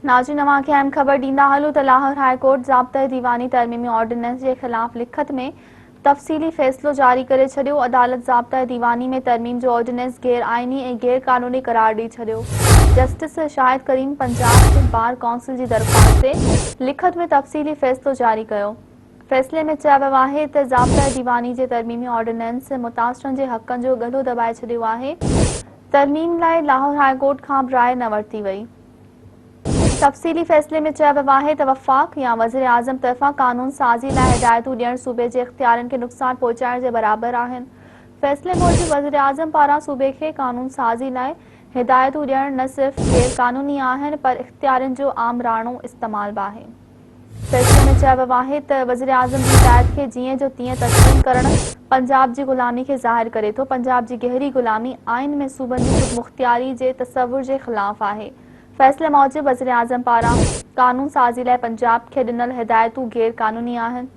नाज़रीन, अवां खे अहम ख़बर ॾींदा हलूं त लाहौर हाई कोर्ट ज़ाब्ता दीवानी तरमीमी ऑर्डिनेंस जे ख़िलाफ़ लिखत में तफ़सीली फ़ैसिलो जारी करे छॾियो। अदालत ज़ाब्ता दीवानी में तरमीम जो ऑर्डिनेंस गैर आइनी ऐं गैर क़ानूनी करार ॾेई छॾियो। जस्टिस शाहिद करीम पंजाब बार काउंसिल जी दरख़्वास्त ते लिखत में तफ़सीली फ़ैसिलो जारी कयो। फ़ैसिले में चयो आहे त ज़ाब्ता दीवानी जे तरमीमी ऑर्डिनेंस मुतासिरनि जे हक़नि जो गलो दॿाए छॾियो आहे। तरमीम लाइ लाहौर हाई कोर्ट खां बि राय न वरिती वई। तफ़सीली फ़ैसिले में चयो आहे त वफ़ाक़ या वज़ीर आज़म तरफ़ां क़ानून साज़ी लाइ हिदायतूं ॾियणु सूबे जे इख़्तियारनि खे नुक़सान पहुचाइण जे बराबरि आहिनि। फ़ैसिले मूजिबि वज़ीर आज़म पारां सूबे खे क़ानून साज़ी लाइ हिदायतूं ॾियणु न सिर्फ़ गैर क़ानूनी आहिनि पर इख़्तियारनि जो आमराणो इस्तेमालु बि आहे। फ़ैसिले में चयो आहे त वज़ीर आज़म जी हिदायत खे जीअं जो तीअं तस्लीम करणु पंजाब जी ग़ुलामी खे ज़ाहिर करे थो। पंजाब जी गहरी ग़ुलामी आइन में सूबनि जी ख़ुदमुख़्तियारी जे तसव्वुर जे ख़िलाफ़ आहे। फ़ैसिले मूजिबि वज़ीर आज़म पारां क़ानून साज़ी लाइ पंजाब खे ॾिनल हिदायतूं गैर क़ानूनी आहिनि।